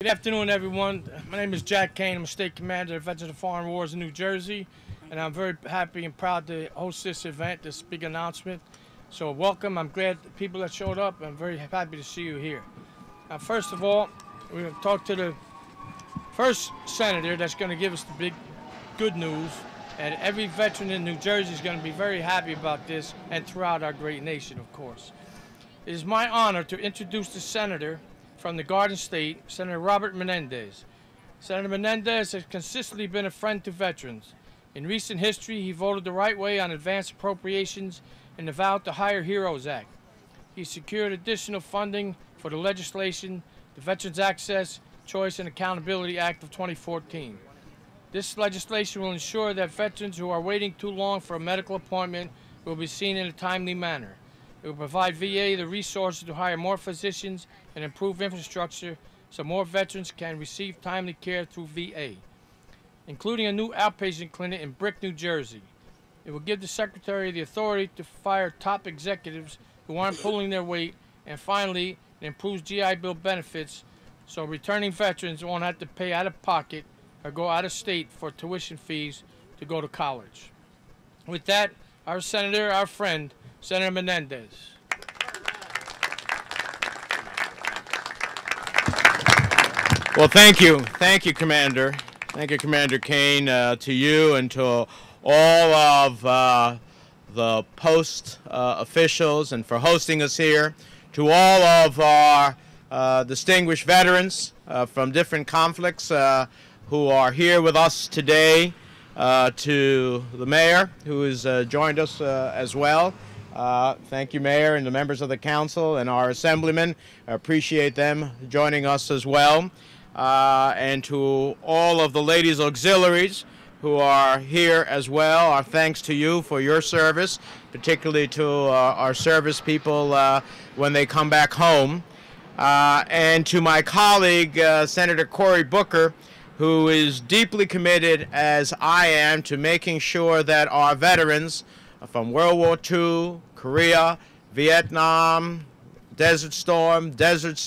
Good afternoon, everyone. My name is Jack Kane. I'm a state commander of Veterans of Foreign Wars in New Jersey, and I'm very happy and proud to host this event, this big announcement. So welcome. I'm glad the people that showed up. I'm very happy to see you here. Now, first of all, we're going to talk to the first senator that's going to give us the big good news, and every veteran in New Jersey is going to be very happy about this, and throughout our great nation, of course. It is my honor to introduce the senator from the Garden State, Senator Robert Menendez. Senator Menendez has consistently been a friend to veterans. In recent history, he voted the right way on advanced appropriations and vowed to hire HEROES Act. He secured additional funding for the legislation, the Veterans Access, Choice, and Accountability Act of 2014. This legislation will ensure that veterans who are waiting too long for a medical appointment will be seen in a timely manner. It will provide VA the resources to hire more physicians and improve infrastructure so more veterans can receive timely care through VA, including a new outpatient clinic in Brick, New Jersey. It will give the Secretary the authority to fire top executives who aren't pulling their weight, and finally, it improves GI Bill benefits so returning veterans won't have to pay out of pocket or go out of state for tuition fees to go to college. With that, our senator, our friend, Senator Menendez. Well, thank you. Thank you, Commander. Thank you, Commander Kane, to you and to all of the post officials and for hosting us here, to all of our distinguished veterans from different conflicts who are here with us today, to the mayor who has joined us as well. Thank you, Mayor, and the members of the council and our assemblymen. I appreciate them joining us as well. And to all of the ladies auxiliaries who are here as well, our thanks to you for your service, particularly to our service people when they come back home. And to my colleague, Senator Cory Booker, who is deeply committed, as I am, to making sure that our veterans from World War II, Korea, Vietnam, Desert Storm, Desert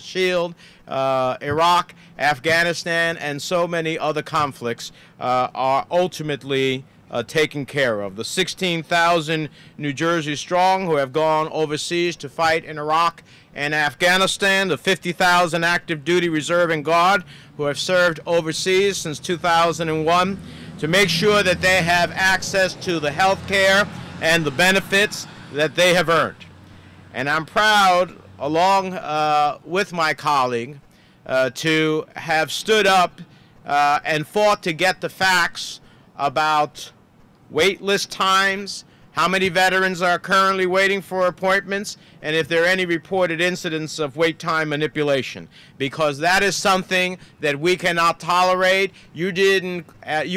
Shield, Iraq, Afghanistan, and so many other conflicts are ultimately taken care of. The 16,000 New Jersey strong who have gone overseas to fight in Iraq and Afghanistan, the 50,000 active duty reserve and guard who have served overseas since 2001, to make sure that they have access to the health care and the benefits that they have earned. And I'm proud, along with my colleague, to have stood up and fought to get the facts about wait list times, how many veterans are currently waiting for appointments, and if there are any reported incidents of wait time manipulation, because that is something that we cannot tolerate. You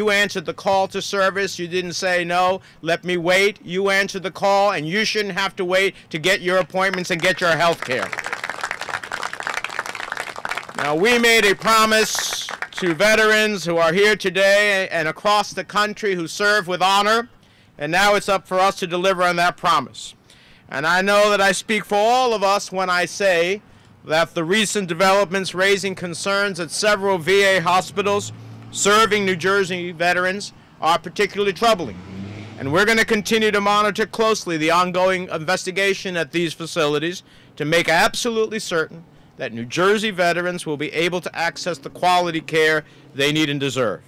answered the call to service. You didn't say, no, let me wait. You answered the call, and you shouldn't have to wait to get your appointments and get your health care. Now, we made a promise to veterans who are here today and across the country who serve with honor, and now it's up for us to deliver on that promise. And I know that I speak for all of us when I say that the recent developments raising concerns at several VA hospitals serving New Jersey veterans are particularly troubling. And we're going to continue to monitor closely the ongoing investigation at these facilities to make absolutely certain that New Jersey veterans will be able to access the quality care they need and deserve.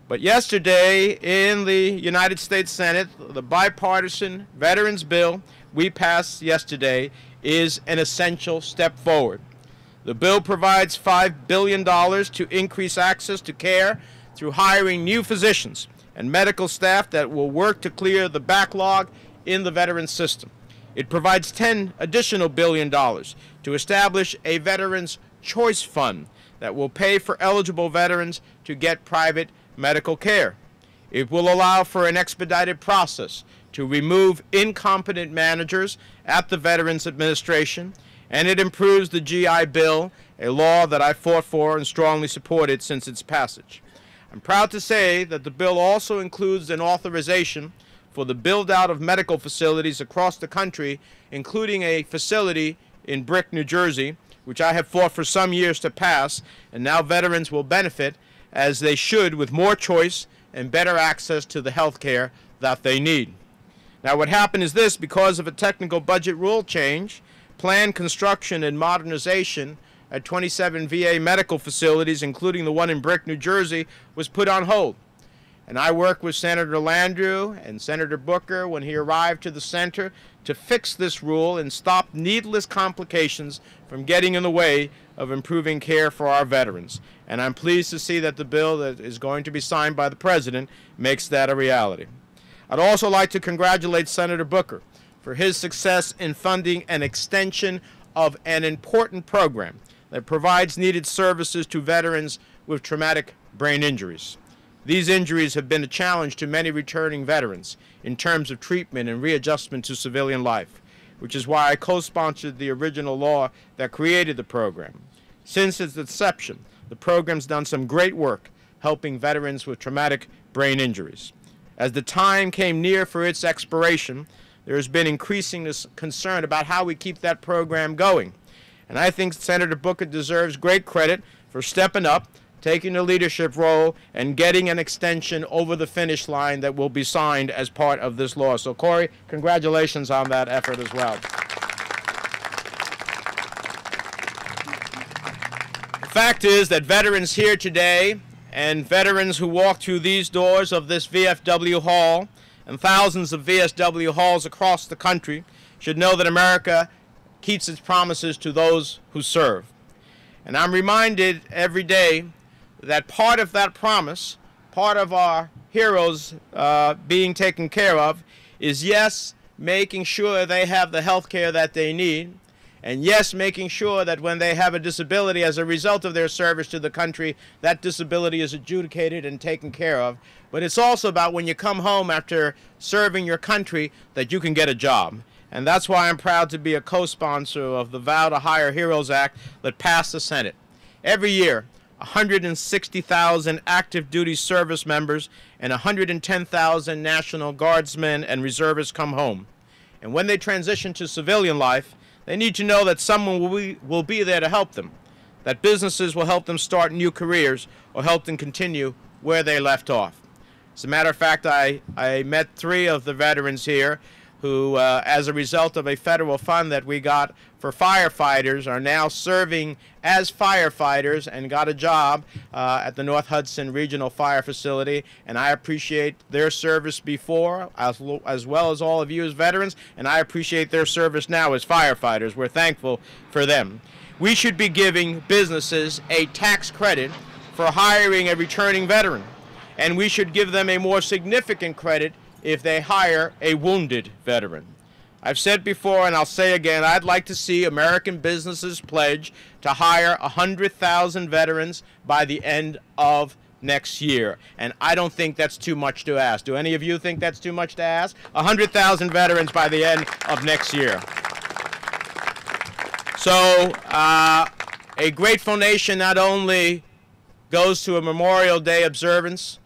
But yesterday in the United States Senate, the bipartisan Veterans Bill we passed yesterday is an essential step forward. The bill provides $5 billion to increase access to care through hiring new physicians and medical staff that will work to clear the backlog in the veteran system. It provides $10 additional billion to establish a Veterans Choice Fund that will pay for eligible veterans to get private medical care. It will allow for an expedited process to remove incompetent managers at the Veterans Administration, and it improves the GI Bill, a law that I fought for and strongly supported since its passage. I'm proud to say that the bill also includes an authorization for the build-out of medical facilities across the country, including a facility in Brick, New Jersey, which I have fought for some years to pass, and now veterans will benefit as they should with more choice and better access to the health care that they need. Now what happened is this: because of a technical budget rule change, planned construction and modernization at 27 VA medical facilities, including the one in Brick, New Jersey, was put on hold. And I worked with Senator Landrieu and Senator Booker when he arrived to the center to fix this rule and stop needless complications from getting in the way of improving care for our veterans. And I'm pleased to see that the bill that is going to be signed by the President makes that a reality. I'd also like to congratulate Senator Booker for his success in funding an extension of an important program that provides needed services to veterans with traumatic brain injuries. These injuries have been a challenge to many returning veterans in terms of treatment and readjustment to civilian life, which is why I co-sponsored the original law that created the program. Since its inception, the program's done some great work helping veterans with traumatic brain injuries. As the time came near for its expiration, there has been increasing concern about how we keep that program going. And I think Senator Booker deserves great credit for stepping up, taking a leadership role, and getting an extension over the finish line that will be signed as part of this law. So, Corey, congratulations on that effort as well. The fact is that veterans here today and veterans who walk through these doors of this VFW hall and thousands of VSW halls across the country should know that America keeps its promises to those who serve. And I'm reminded every day that part of that promise, part of our heroes being taken care of, is yes, making sure they have the health care that they need, and yes, making sure that when they have a disability as a result of their service to the country, that disability is adjudicated and taken care of. But it's also about when you come home after serving your country that you can get a job. And that's why I'm proud to be a co-sponsor of the Vow to Hire Heroes Act that passed the Senate. Every year, 160,000 active duty service members and 110,000 National Guardsmen and reservists come home. And when they transition to civilian life, they need to know that someone will be there to help them, that businesses will help them start new careers or help them continue where they left off. As a matter of fact, I met 3 of the veterans here who, as a result of a federal fund that we got for firefighters, are now serving as firefighters and got a job at the North Hudson Regional Fire Facility. And I appreciate their service before, as well as all of you as veterans, and I appreciate their service now as firefighters. We're thankful for them. We should be giving businesses a tax credit for hiring a returning veteran, and we should give them a more significant credit if they hire a wounded veteran. I've said before, and I'll say again, I'd like to see American businesses pledge to hire 100,000 veterans by the end of next year. And I don't think that's too much to ask. Do any of you think that's too much to ask? 100,000 veterans by the end of next year. So, a grateful nation not only goes to a Memorial Day observance,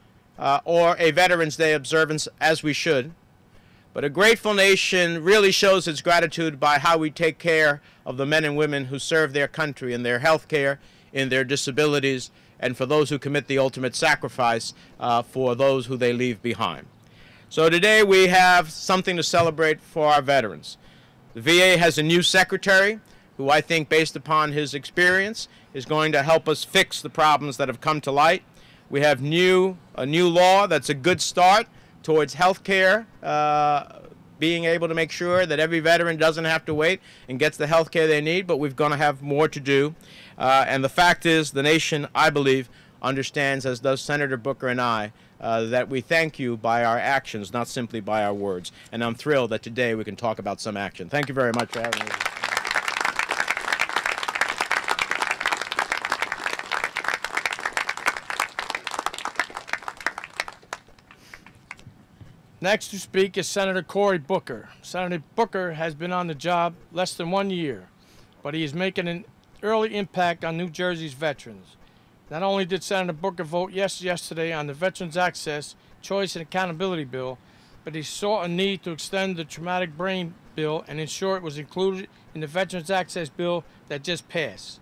or a Veterans Day observance, as we should. But a grateful nation really shows its gratitude by how we take care of the men and women who serve their country in their health care, in their disabilities, and for those who commit the ultimate sacrifice for those who they leave behind. So today we have something to celebrate for our veterans. The VA has a new secretary who I think, based upon his experience, is going to help us fix the problems that have come to light. We have a new law that's a good start towards health care, being able to make sure that every veteran doesn't have to wait and gets the health care they need, but we're going to have more to do. And the fact is, the nation, I believe, understands, as does Senator Booker and I, that we thank you by our actions, not simply by our words. And I'm thrilled that today we can talk about some action. Thank you very much for having me. Next to speak is Senator Cory Booker. Senator Booker has been on the job less than 1 year, but he is making an early impact on New Jersey's veterans. Not only did Senator Booker vote yes yesterday on the Veterans Access, Choice, and Accountability Bill, but he saw a need to extend the traumatic brain bill and ensure it was included in the Veterans Access Bill that just passed.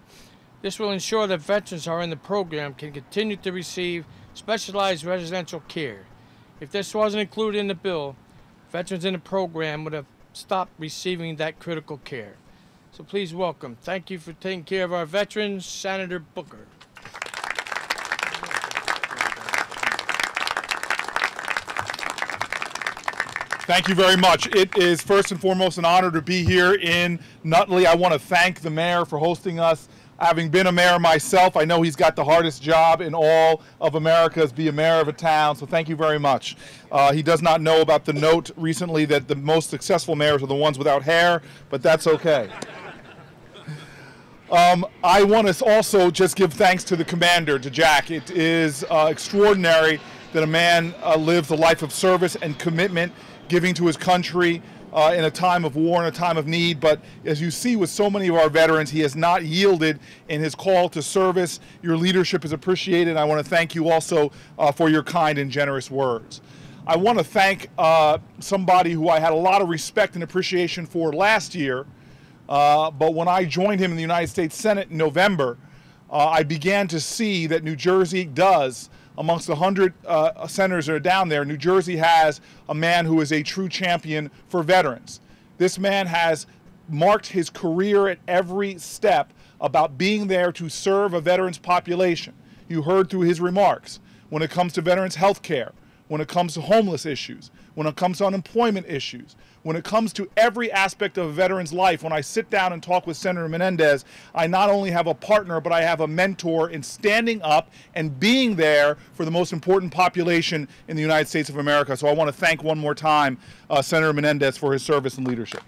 This will ensure that veterans who are in the program can continue to receive specialized residential care. If this wasn't included in the bill, veterans in the program would have stopped receiving that critical care. So please welcome, thank you for taking care of our veterans, Senator Booker. Thank you very much. It is first and foremost an honor to be here in Nutley. I want to thank the mayor for hosting us. Having been a mayor myself, I know he's got the hardest job in all of America is be a mayor of a town, so thank you very much. He does not know about the note recently that the most successful mayors are the ones without hair, but that's okay. I want to also just give thanks to the commander, to Jack. It is extraordinary that a man lives a life of service and commitment, giving to his country in a time of war and a time of need. But as you see with so many of our veterans, he has not yielded in his call to service. Your leadership is appreciated, and I want to thank you also for your kind and generous words. I want to thank somebody who I had a lot of respect and appreciation for last year, but when I joined him in the United States Senate in November, I began to see that New Jersey does, amongst the 100 senators that are down there, New Jersey has a man who is a true champion for veterans. This man has marked his career at every step about being there to serve a veterans population. You heard through his remarks when it comes to veterans health care, when it comes to homeless issues, when it comes to unemployment issues, when it comes to every aspect of a veteran's life. When I sit down and talk with Senator Menendez, I not only have a partner, but I have a mentor in standing up and being there for the most important population in the United States of America. So I want to thank one more time Senator Menendez for his service and leadership.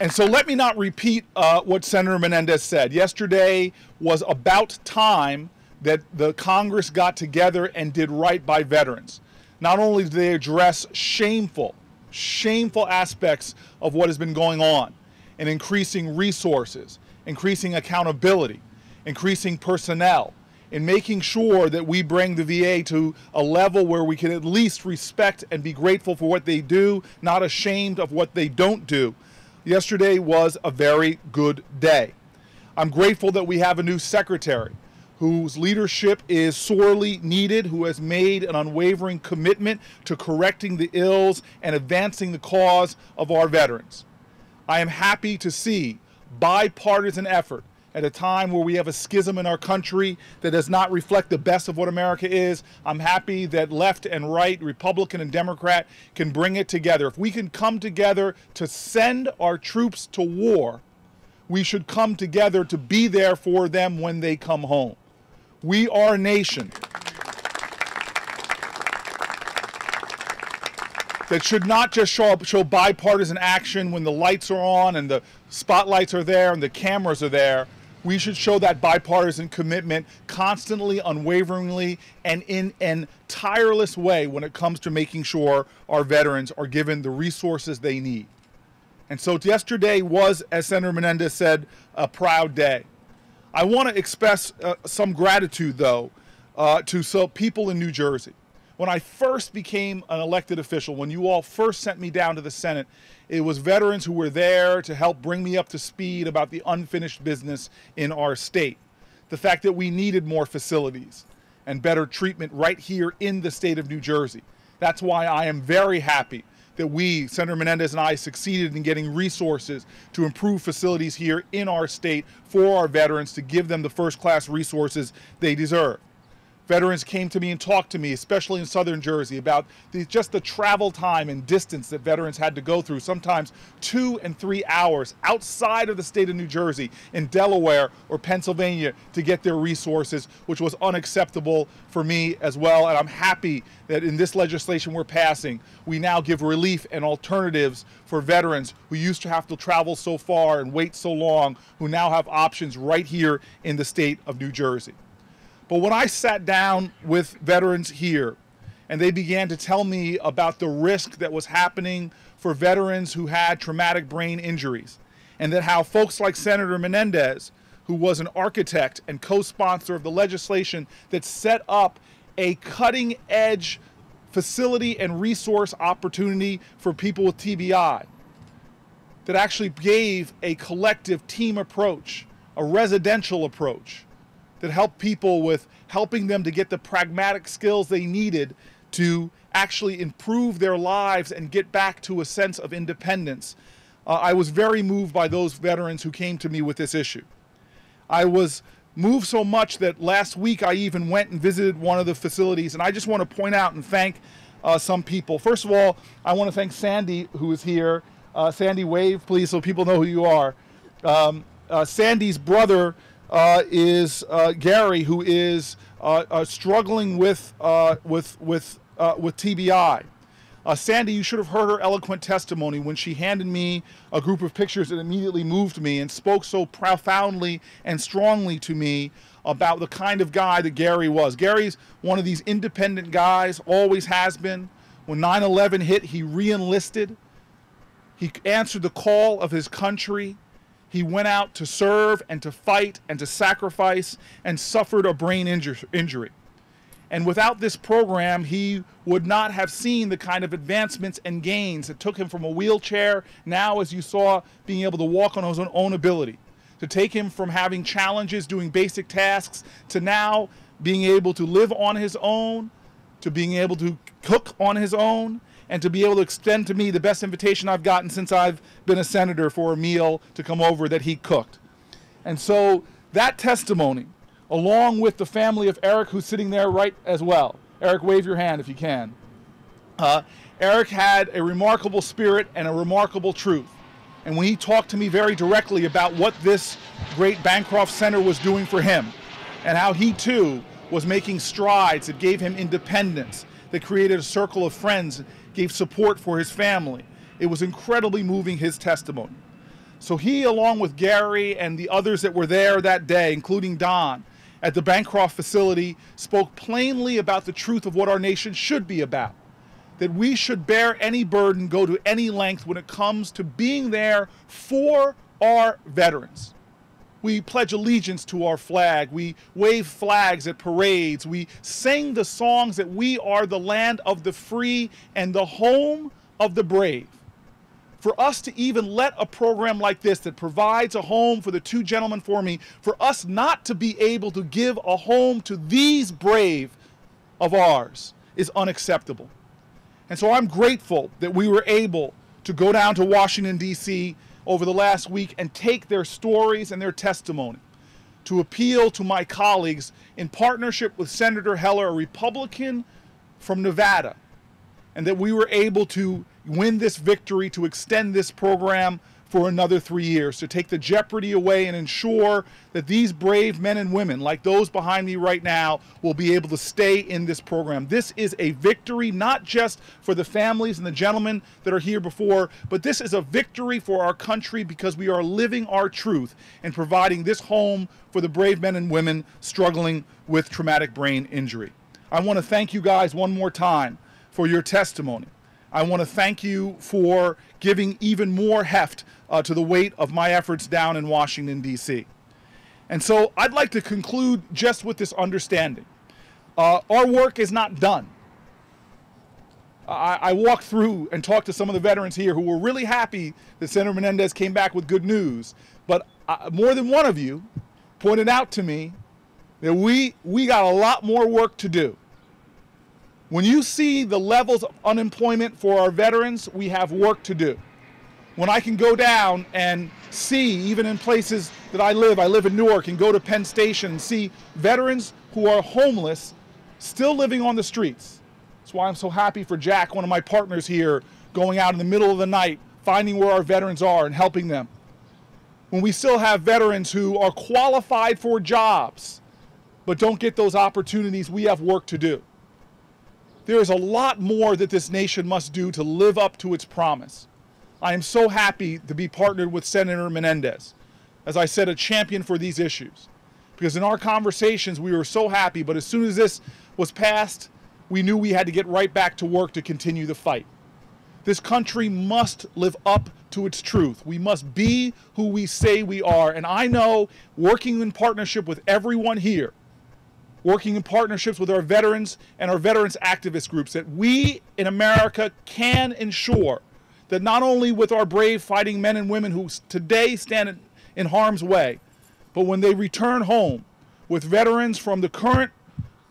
And so let me not repeat what Senator Menendez said. Yesterday was about time that the Congress got together and did right by veterans. Not only did they address shameful aspects of what has been going on, and increasing resources, increasing accountability, increasing personnel, and making sure that we bring the VA to a level where we can at least respect and be grateful for what they do, not ashamed of what they don't do. Yesterday was a very good day. I'm grateful that we have a new secretary whose leadership is sorely needed, who has made an unwavering commitment to correcting the ills and advancing the cause of our veterans. I am happy to see bipartisan effort at a time where we have a schism in our country that does not reflect the best of what America is. I'm happy that left and right, Republican and Democrat, can bring it together. If we can come together to send our troops to war, we should come together to be there for them when they come home. We are a nation that should not just show bipartisan action when the lights are on and the spotlights are there and the cameras are there. We should show that bipartisan commitment constantly, unwaveringly, and in an tireless way when it comes to making sure our veterans are given the resources they need. And so yesterday was, as Senator Menendez said, a proud day. I want to express some gratitude, though, to people in New Jersey. When I first became an elected official, when you all first sent me down to the Senate, it was veterans who were there to help bring me up to speed about the unfinished business in our state. The fact that we needed more facilities and better treatment right here in the state of New Jersey. That's why I am very happy that we, Senator Menendez and I, succeeded in getting resources to improve facilities here in our state for our veterans, to give them the first-class resources they deserve. Veterans came to me and talked to me, especially in southern Jersey, about just the travel time and distance that veterans had to go through, sometimes 2 and 3 hours outside of the state of New Jersey, in Delaware or Pennsylvania, to get their resources, which was unacceptable for me as well. And I'm happy that in this legislation we're passing, we now give relief and alternatives for veterans who used to have to travel so far and wait so long, who now have options right here in the state of New Jersey. But when I sat down with veterans here and they began to tell me about the risk that was happening for veterans who had traumatic brain injuries, and that how folks like Senator Menendez, who was an architect and co-sponsor of the legislation that set up a cutting-edge facility and resource opportunity for people with TBI that actually gave a collective team approach, a residential approach that helped people with helping them to get the pragmatic skills they needed to actually improve their lives and get back to a sense of independence. I was very moved by those veterans who came to me with this issue. I was moved so much that last week I even went and visited one of the facilities, and I just want to point out and thank some people. First of all, I want to thank Sandy, who is here. Sandy, wave, please, so people know who you are. Sandy's brother is Gary, who is struggling with TBI. Sandy, you should have heard her eloquent testimony when she handed me a group of pictures that immediately moved me and spoke so profoundly and strongly to me about the kind of guy that Gary was. Gary's one of these independent guys, always has been. When 9/11 hit, he re-enlisted. He answered the call of his country. He went out to serve and to fight and to sacrifice and suffered a brain injury. And without this program, he would not have seen the kind of advancements and gains that took him from a wheelchair, now, as you saw, being able to walk on his own ability, to take him from having challenges doing basic tasks to now being able to live on his own, to being able to cook on his own, and to be able to extend to me the best invitation I've gotten since I've been a senator for a meal to come over that he cooked. And so that testimony, along with the family of Eric, who's sitting there right as well. Eric, wave your hand if you can. Eric had a remarkable spirit and a remarkable truth. And when he talked to me very directly about what this great Bancroft Center was doing for him, and how he too was making strides that gave him independence, that created a circle of friends, gave support for his family, it was incredibly moving, his testimony. So he, along with Gary and the others that were there that day, including Don, at the Bancroft facility, spoke plainly about the truth of what our nation should be about. That we should bear any burden, go to any length when it comes to being there for our veterans. We pledge allegiance to our flag. We wave flags at parades. We sing the songs that we are the land of the free and the home of the brave. For us to even let a program like this that provides a home for the two gentlemen for me, for us not to be able to give a home to these brave of ours is unacceptable. And so I'm grateful that we were able to go down to Washington, D.C. over the last week and take their stories and their testimony to appeal to my colleagues in partnership with Senator Heller, a Republican from Nevada, and that we were able to win this victory, to extend this program for another 3 years, to take the jeopardy away and ensure that these brave men and women, like those behind me right now, will be able to stay in this program. This is a victory not just for the families and the gentlemen that are here before, but this is a victory for our country because we are living our truth and providing this home for the brave men and women struggling with traumatic brain injury. I want to thank you guys one more time for your testimony. I want to thank you for giving even more heft to the weight of my efforts down in Washington, D.C. And so I'd like to conclude just with this understanding. Our work is not done. I walked through and talked to some of the veterans here who were really happy that Senator Menendez came back with good news. But more than one of you pointed out to me that we got a lot more work to do. When you see the levels of unemployment for our veterans, we have work to do. When I can go down and see, even in places that I live in Newark, and go to Penn Station and see veterans who are homeless still living on the streets. That's why I'm so happy for Jack, one of my partners here, going out in the middle of the night, finding where our veterans are and helping them. When we still have veterans who are qualified for jobs but don't get those opportunities, we have work to do. There is a lot more that this nation must do to live up to its promise. I am so happy to be partnered with Senator Menendez, as I said, a champion for these issues. Because in our conversations, we were so happy, but as soon as this was passed, we knew we had to get right back to work to continue the fight. This country must live up to its truth. We must be who we say we are. And I know, working in partnership with everyone here, working in partnerships with our veterans and our veterans activist groups, that we in America can ensure that not only with our brave fighting men and women who today stand in harm's way, but when they return home with veterans from the current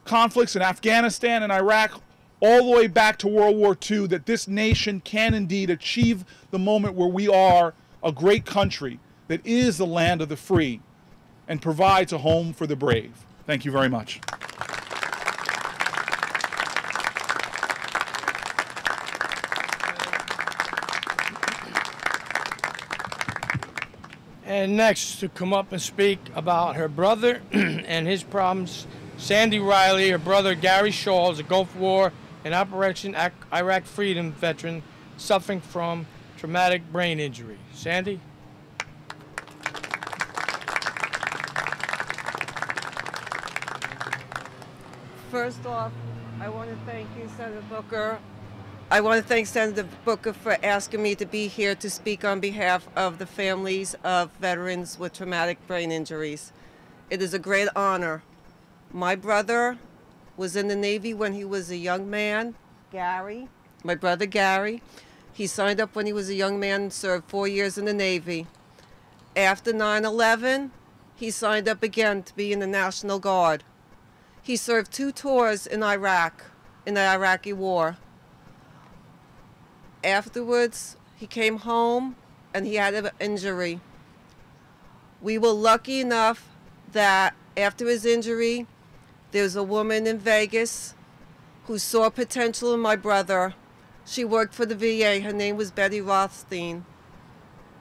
conflicts in Afghanistan and Iraq all the way back to World War II, that this nation can indeed achieve the moment where we are a great country that is the land of the free and provides a home for the brave. Thank you very much. And next to come up and speak about her brother and his problems, Sandy Riley. Her brother Gary Shaw is a Gulf War and Operation Iraq Freedom veteran suffering from traumatic brain injury. Sandy? First off, I want to thank you, Senator Booker. I want to thank Senator Booker for asking me to be here to speak on behalf of the families of veterans with traumatic brain injuries. It is a great honor. My brother was in the Navy when he was a young man, Gary, my brother Gary. He signed up when he was a young man and served 4 years in the Navy. After 9/11, he signed up again to be in the National Guard. He served 2 tours in Iraq, in the Iraqi War. Afterwards, he came home and he had an injury. We were lucky enough that after his injury, there was a woman in Vegas who saw potential in my brother. She worked for the VA. Her name was Betty Rothstein.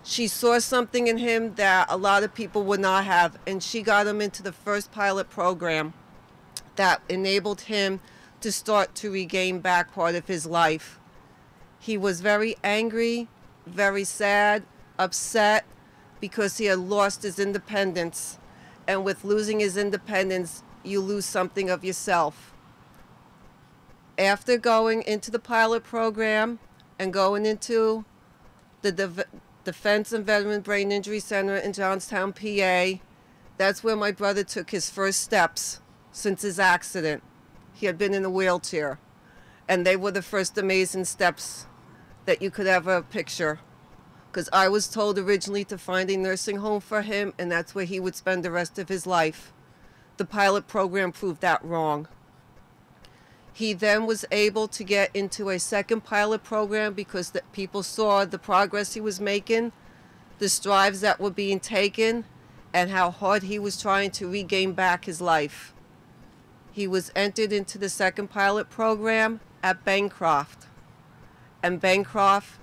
She saw something in him that a lot of people would not have, and she got him into the first pilot program that enabled him to start to regain back part of his life. He was very angry, very sad, upset, because he had lost his independence. And with losing his independence, you lose something of yourself. After going into the pilot program and going into the Defense and Veteran Brain Injury Center in Johnstown, PA, that's where my brother took his first steps since his accident. He had been in a wheelchair, and they were the first amazing steps that you could ever picture. Because I was told originally to find a nursing home for him, and that's where he would spend the rest of his life. The pilot program proved that wrong. He then was able to get into a second pilot program because people saw the progress he was making, the strides that were being taken, and how hard he was trying to regain back his life. He was entered into the second pilot program at Bancroft. And Bancroft,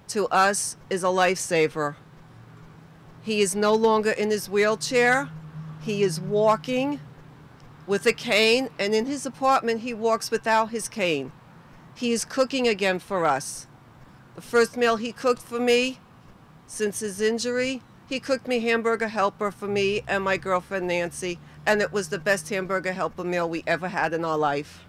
to us, is a lifesaver. He is no longer in his wheelchair. He is walking with a cane, and in his apartment, he walks without his cane. He is cooking again for us. The first meal he cooked for me since his injury, he cooked me hamburger helper for me and my girlfriend Nancy, and it was the best hamburger helper meal we ever had in our life.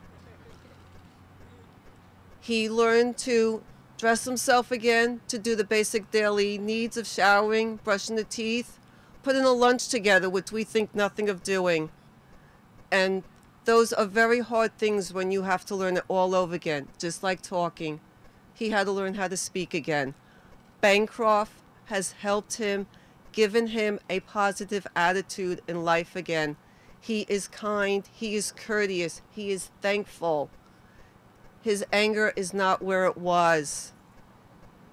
He learned to dress himself again, to do the basic daily needs of showering, brushing the teeth, putting a lunch together, which we think nothing of doing. And those are very hard things when you have to learn it all over again, just like talking. He had to learn how to speak again. Bancroft has helped him, given him a positive attitude in life again. He is kind, he is courteous, he is thankful. His anger is not where it was.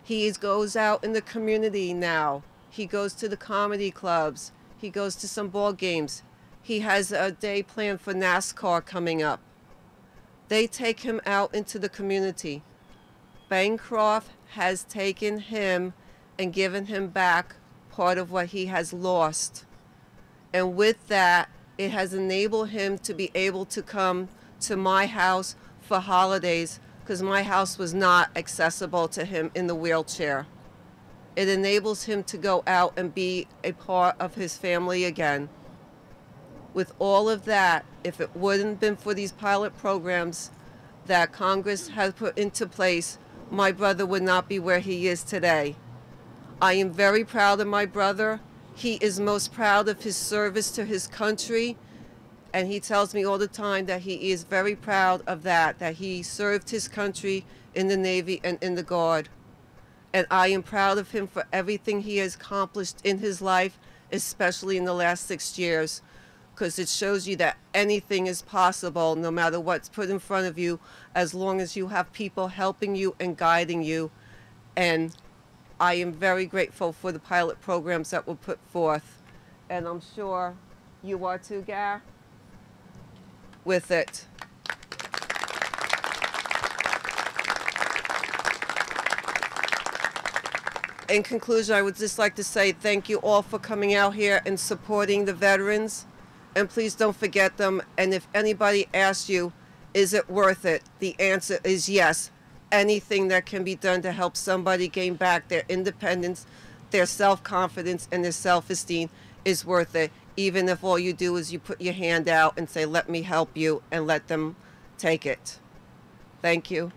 He goes out in the community now. He goes to the comedy clubs. He goes to some ball games. He has a day planned for NASCAR coming up. They take him out into the community. Bancroft has taken him and given him back part of what he has lost. And with that, it has enabled him to be able to come to my house for holidays, because my house was not accessible to him in the wheelchair. It enables him to go out and be a part of his family again. With all of that, if it wouldn't have been for these pilot programs that Congress has put into place, my brother would not be where he is today. I am very proud of my brother. He is most proud of his service to his country And he tells me all the time that he is very proud of that he served his country in the Navy and in the Guard. And I am proud of him for everything he has accomplished in his life, especially in the last 6 years, because it shows you that anything is possible no matter what's put in front of you, as long as you have people helping you and guiding you. And I am very grateful for the pilot programs that were put forth. And I'm sure you are too, Gar, with it. In conclusion, I would just like to say thank you all for coming out here and supporting the veterans. And please don't forget them. And if anybody asks you, is it worth it? The answer is yes. Anything that can be done to help somebody gain back their independence, their self-confidence, and their self-esteem is worth it. Even if all you do is you put your hand out and say, let me help you, and let them take it. Thank you.